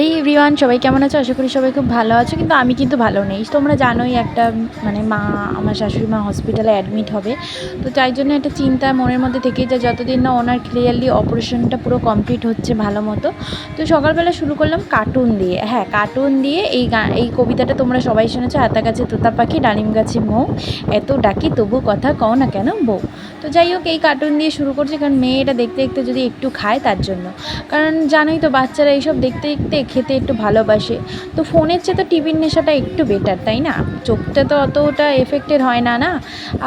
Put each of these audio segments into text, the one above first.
এই এভরিওয়ান, সবাই কেমন আছো? আশা করি সবাই খুব ভালো আছো, কিন্তু আমি কিন্তু ভালো নেই। তোমরা জানোই একটা মা, আমার শাশুড়ি মা হসপিটালে অ্যাডমিট হবে। তো তাই জন্য একটা চিন্তা মনের মধ্যে থেকেই যায়, যতদিন না ওনার ক্লিয়ারলি অপারেশনটা পুরো কমপ্লিট হচ্ছে ভালো মতো। তো সকালবেলা শুরু করলাম কার্টুন দিয়ে। হ্যাঁ, কার্টুন দিয়ে এই কবিতাটা তোমরা সবাই শুনেছো, আতা গাছে তোতা পাখি, ডালিম গাছে মৌ, এত ডাকি তবু কথা কও না কেন বউ। তো যাই হোক, এই কার্টুন দিয়ে শুরু করছি, কারণ মেয়ে এটা দেখতে দেখতে যদি একটু খায় তার জন্য। কারণ জানোই তো, বাচ্চারা এইসব দেখতে দেখতে খেতে একটু ভালোবাসে। তো ফোনের চেয়ে তো টিভির নেশাটা একটু বেটার, তাই না? চোখটা তো অতটা এফেক্টেড হয় না না।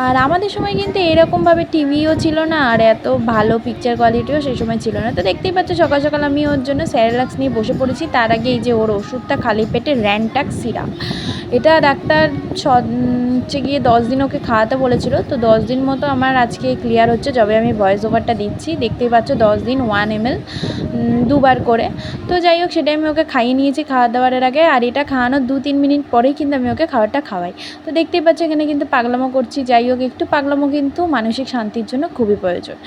আর আমাদের সময় কিন্তু এরকমভাবে টিভিও ছিল না, আর এত ভালো পিকচার কোয়ালিটিও সেই সময় ছিল না। তো দেখতেই পাচ্ছ, সকাল সকাল আমি ওর জন্য স্যারেলাক্স নিয়ে বসে পড়েছি। তার আগে এই যে ওর ওষুধটা, খালি পেটে র্যানটাক সিরাপ। এটা ডাক্তার হচ্ছে গিয়ে 10 দিন ওকে খাওয়াতে বলেছিল। তো 10 দিন মতো আমার আজকে ক্লিয়ার হচ্ছে, যবে আমি ভয়েস ওভারটা দিচ্ছি। দেখতেই পাচ্ছ 10 দিন 1 ml দুবার করে। তো যাই হোক, সেটাই আমি ওকে খাইয়ে নিয়েছি খাওয়ার দাওয়ারের আগে। আর এটা খাওয়ানোর 2-3 মিনিট পরেই কিন্তু আমি ওকে খাবারটা খাওয়াই। তো দেখতেই পাচ্ছ এখানে কিন্তু পাগলামো করছি। যাই হোক, একটু পাগলামো কিন্তু মানসিক শান্তির জন্য খুবই প্রয়োজন।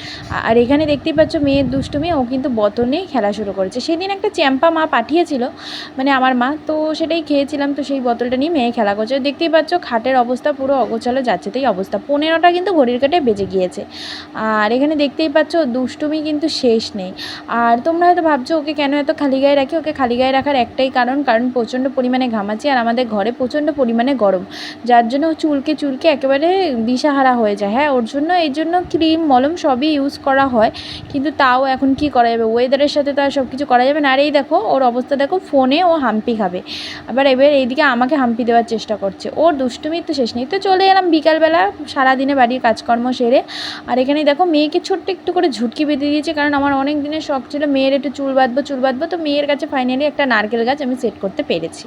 আর এখানে দেখতেই পাচ্ছ মেয়ের দুষ্টুমি, ও কিন্তু বোতল নিয়ে খেলা শুরু করেছে। সেদিন একটা চ্যাম্পা মা পাঠিয়েছিল, মানে আমার মা, তো সেটাই খেয়েছিলাম। তো সেই বোতলটা নিয়ে মেয়ে খেলা করছে। দেখতেই পাচ্ছ খাটের অবস্থা পুরো অগোছালো, যাচ্ছে তাই অবস্থা। 15টা কিন্তু ঘড়ির কাঁটায় বেজে গিয়েছে। আর এখানে দেখতেই পাচ্ছ দুষ্টুমি কিন্তু শেষ নেই। আর তোমরা হয়তো ভাবছো ওকে কেন এত খালি গায়ে রাখি। ওকে খালি গায়ে রাখার একটাই কারণ প্রচণ্ড পরিমাণে ঘামাচ্ছি, আর আমাদের ঘরে প্রচণ্ড পরিমাণে গরম, যার জন্য চুলকে চুলকে একেবারে দিশাহারা হয়ে যায়। হ্যাঁ, ওর জন্য এই জন্য ক্রিম মলম সবই ইউজ করা হয়, কিন্তু তাও এখন কি করা যাবে, ওয়েদারের সাথে তো আর সব কিছু করা যাবে না। আর এই দেখো ওর অবস্থা দেখো, ফোনে ও হাম্পি খাবে। এবার এইদিকে আমাকে হাম্পি দেওয়ার চেষ্টা করছে। ওর দুষ্টুমির তো শেষ নেই। তো চলে এলাম বিকালবেলা, সারাদিনে বাড়ির কাজকর্ম সেরে। আর এখানে দেখো মেয়েকে ছোট্ট একটু করে ঝুটকি বেঁধে দিয়েছে, কারণ আমার অনেক দিনের শখ ছিল মেয়ের একটু চুল বাঁধবো। তো মেয়ের কাছে ফাইনালি একটা নারকেল গাছ আমি সেট করতে পেরেছি।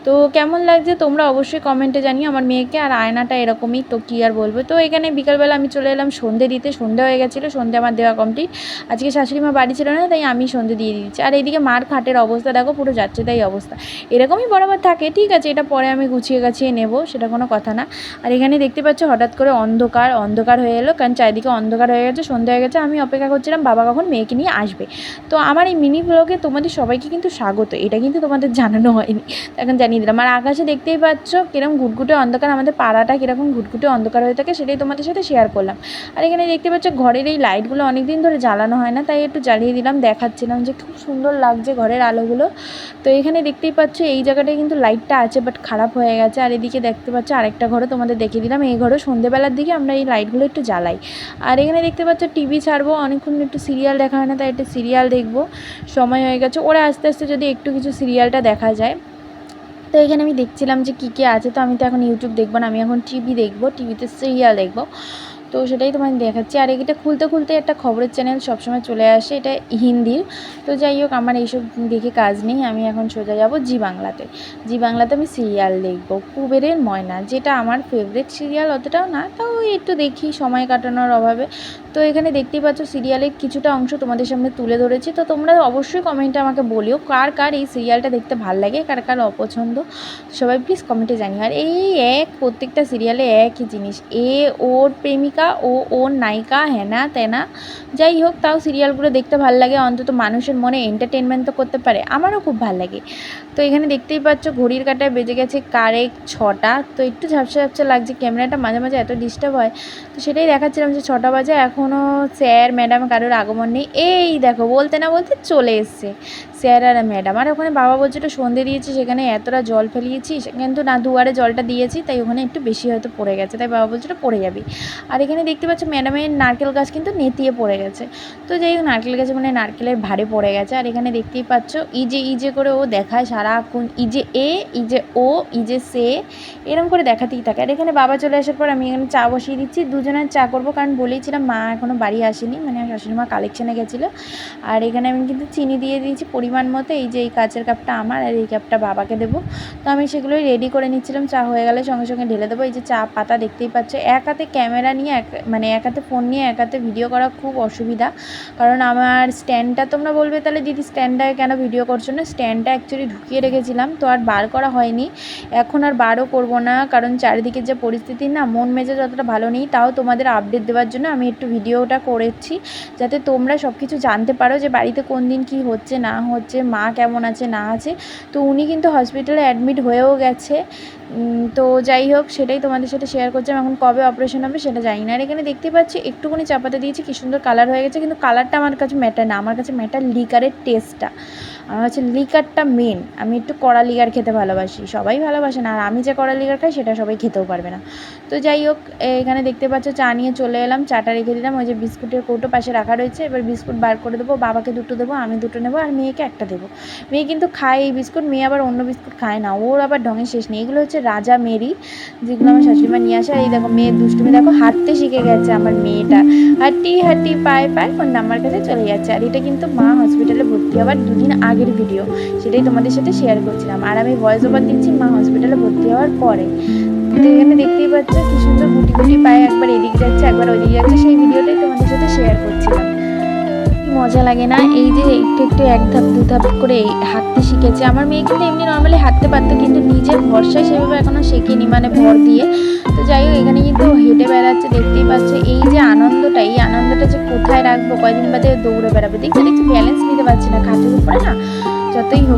তো কেমন লাগছে তোমরা অবশ্যই কমেন্টে জানিও আমার মেয়েকে। আর আয়নাটা এরকমই, তো কী আর বলবো। তো এখানে বিকালবেলা আমি চলে এলাম সন্ধে দিতে। সন্ধে হয়ে গেছিলো, সন্ধে আমার দেওয়া কমপ্লিট। আজকে শাশুড়ি মা বাড়ি ছিল না, তাই আমি সন্ধে দিয়ে দিচ্ছি। আর এইদিকে মার খাটের অবস্থা দেখো, পুরো যাচ্ছে তাই অবস্থা। এরকমই বরাবর থাকে, ঠিক আছে, এটা পরে আমি গুছিয়ে গাছিয়ে নেব, সেটা কোনো কথা না। আর এখানে দেখতে পাচ্ছ হঠাৎ করে অন্ধকার অন্ধকার হয়ে এলো, কারণ চারিদিকে অন্ধকার হয়ে গেছে, সন্ধে হয়ে গেছে। আমি অপেক্ষা করছিলাম বাবা কখন মেয়েকে নিয়ে আসবে। তো আমার এই মিনি ব্লগে তোমাদের সবাইকে কিন্তু স্বাগত, এটা কিন্তু তোমাদের জানানো হয়নি, এখন জানিয়ে দিলাম। আর আকাশে দেখতেই পাচ্ছ কিরকম ঘুটঘুটে অন্ধকার, আমাদের পাড়াটা কীরকম ঘুটঘুটে অন্ধকার হয়ে থাকে, সেটাই তোমাদের সাথে শেয়ার করলাম। আর এখানে দেখতে পাচ্ছ ঘরের এই লাইটগুলো অনেক দিন ধরে জ্বালানো হয় না, তাই একটু জ্বালিয়ে দিলাম, দেখাচ্ছিলাম যে খুব সুন্দর লাগছে ঘরের আলোগুলো। তো এখানে দেখতেই পাচ্ছ এই জায়গাটায় কিন্তু লাইটটা আছে, বাট খারাপ হয়ে গেছে। আর এদিকে দেখতে পাচ্ছ আরেকটা ঘরে তোমাদের দেখিয়ে দিলাম, এই ঘরে সন্ধ্যেবেলার দিকে আমরা এই লাইটগুলো একটু জ্বালাই। আর এখানে দেখতে পাচ্ছ টিভি ছাড়বো, অনেকক্ষণ একটু সিরিয়াল দেখা হয় না, তাই একটু সিরিয়াল দেখবো, সময় হয়ে গেছে। ওরা আস্তে আস্তে যদি একটু কিছু সিরিয়ালটা দেখা যায়। তো এখানে আমি দেখছিলাম যে কী কী আছে। তো আমি তো এখন ইউটিউব দেখবো না, আমি এখন টিভি দেখবো, টিভিতে সিরিয়াল দেখবো। তো সেটাই তোমায় দেখাচ্ছি। আর এটা খুলতে খুলতে একটা খবরের চ্যানেল সবসময় চলে আসে, এটা হিন্দির। তো যাই হোক, আমার এইসব দেখে কাজ নেই, আমি এখন সোজা যাব জি বাংলাতে। জি বাংলাতে আমি সিরিয়াল দেখবো, কুবেরের ময়না, যেটা আমার ফেভারিট সিরিয়াল, অতটাও না, তাও একটু দেখি সময় কাটানোর অভাবে। তো এখানে দেখতেই পাচ্ছ সিরিয়ালের কিছুটা অংশ তোমাদের সামনে তুলে ধরেছি। তো তোমরা অবশ্যই কমেন্টে আমাকে বলিও কার কার এই সিরিয়ালটা দেখতে ভালো লাগে, কার কার অপছন্দ, সবাই প্লিজ কমেন্টে জানিও। আর এই প্রত্যেকটা সিরিয়ালে একই জিনিস, ওর প্রেমিকা, ওর নায়িকা, হেনা তেনা। যাই হোক, তাও সিরিয়ালগুলো দেখতে ভালো লাগে, অন্তত মানুষের মনে এন্টারটেনমেন্ট তো করতে পারে, আমারও খুব ভালো লাগে। তো এখানে দেখতেই পাচ্ছ ঘড়ির কাঁটায় বেজে গেছে কারেক্ট 6টা। তো একটু ঝাপসা ঝাপসা লাগছে, ক্যামেরাটা মাঝে মাঝে এত ডিস্টার্ব হয়। তো সেটাই দেখাচ্ছিলাম যে 6টা বাজে, এখনও স্যার ম্যাডাম কারোর আগমন নেই। এই দেখো, বলতে না বলতে চলে এসছে স্যার আর ম্যাডাম। আর ওখানে বাবা বলছে একটু সন্ধে দিয়েছি, সেখানে এতটা জল ফেলিয়েছি, কিন্তু না, দুয়ারে জলটা দিয়েছি, তাই ওখানে একটু বেশি হয়তো পড়ে গেছে, তাই বাবা বলছে এটা পড়ে যাবি। আর এখানে দেখতে পাচ্ছ ম্যাডামের নারকেল গাছ কিন্তু নেতিয়ে পড়ে গেছে। তো যাই হোক, নারকেল গাছে মানে নারকেলের ভারে পড়ে গেছে। আর এখানে দেখতেই পাচ্ছ ইজে করে ও দেখায় সারাক্ষণ, ইজে এ, ইজে ও, ইজে সে, এরকম করে দেখাতেই থাকে। আর এখানে বাবা চলে আসার পর আমি এখানে চা বসিয়ে দিচ্ছি, দুজনের চা করবো, কারণ বলেইছিলাম মা এখনও বাড়ি আসেনি, মানে আমার শাশুড়ি মা কালেকশানে গেছিলো। আর এখানে আমি কিন্তু চিনি দিয়ে দিয়েছি পরিমাণ মতো, এই যে এই কাচের কাপটা আমার আর এই কাপটা বাবাকে দেবো। তো আমি সেগুলোই রেডি করে নিচ্ছিলাম, চা হয়ে গেলে সঙ্গে সঙ্গে ঢেলে দেবো। এই যে চা পাতা দেখতেই পাচ্ছ, এক হাতে ক্যামেরা নিয়ে এক হাতে ফোন নিয়ে এক হাতে ভিডিও করা খুব অসুবিধা, কারণ আমার স্ট্যান্ডটা, তোমরা বলবে তাহলে দিদি স্ট্যান্ডটায় কেন ভিডিও করছো না, স্ট্যান্ডটা অ্যাকচুয়ালি ঢুকিয়ে রেখেছিলাম, তো আর বার করা হয়নি, এখন আর বারও করবো না, কারণ চারিদিকের যে পরিস্থিতি না, মন মেজাজ অতটা ভালো নেই। তাও তোমাদের আপডেট দেওয়ার জন্য আমি একটু ভিডিওটা করেছি, যাতে তোমরা সব কিছু জানতে পারো যে বাড়িতে কোন দিন কী হচ্ছে না হচ্ছে। হচ্ছে মা কেমন আছে না আছে। তো উনি কিন্তু হসপিটালে অ্যাডমিট হয়েও গেছে। তো যাই হোক, সেটাই তোমাদের সাথে শেয়ার করছি। এখন কবে অপারেশন হবে সেটা জানি না। আর এখানে দেখতে পাচ্ছি একটুখানি চাপাতে দিয়েছি, কী সুন্দর কালার হয়ে গেছে, কিন্তু কালারটা আমার কাছে ম্যাটার না, আমার কাছে ম্যাটার লিকারের টেস্টটা। আমার কাছে লিকারটা মেন। আমি একটু কড়া লিকার খেতে ভালোবাসি, সবাই ভালোবাসে না, আর আমি যে কড়া লিকার খাই সেটা সবাই খেতেও পারবে না। তো যাই হোক, এখানে দেখতে পাচ্ছ চা নিয়ে চলে এলাম, চাটা রেখে দিলাম, ওই যে বিস্কুটের কৌটো পাশে রাখা রয়েছে। এবার বিস্কুট বার করে দেবো, বাবাকে দুটো দেবো, আমি দুটো নেবো, আর মেয়েকে একটা দেবো। মেয়ে কিন্তু খায় এই বিস্কুট, মেয়ে আবার অন্য বিস্কুট খায় না, ওর আবার ঢঙের শেষ নেই। এগুলো হচ্ছে রাজা মেরি, যেগুলো আমার শাশুড়িমা নিয়ে আসে। আর এই দেখো মেয়ের দুষ্টুমি দেখো, হাঁটতে শিখে গেছে আমার মেয়েটা, হাঁটি হাঁটি পায়ে পায়ে ফোন আমার কাছে চলে যাচ্ছে। আর এটা কিন্তু মা হসপিটালে ভর্তি হওয়ার দুদিন আগের ভিডিও, সেটাই তোমাদের সাথে শেয়ার করছিলাম। আর আমি ভয়েস ওভার দিচ্ছি মা হসপিটালে ভর্তি হওয়ার পরে। তো এখানে দেখতেই পাচ্ছ কি সুন্দর গুটি গুটি পায়ে একবার এদিক যাচ্ছে একবার ওদিকে যাচ্ছে, সেই ভিডিওটাই তোমাদের সাথে শেয়ার করছিলাম। মজা লাগে না এই যে একটু একটু এক ধাপ দু ধাপ করে হাঁটতে শিখেছে। আমার মেয়ে কিন্তু এমনি নর্মালি হাঁটতে পারতো, কিন্তু নিজের ভরসায় সেভাবে এখনও শেখেনি, মানে ভর দিয়ে। তো যাই হোক, এখানে কিন্তু হেঁটে বেড়াচ্ছে, দেখতেই পাচ্ছে। এই যে আনন্দটা, এই আনন্দটা যে কোথায় রাখবো, কয়দিন বাদে দৌড়ে বেড়াবে। দেখছি ব্যালেন্স নিতে পারছি না খাটের উপরে না, যতই হোক।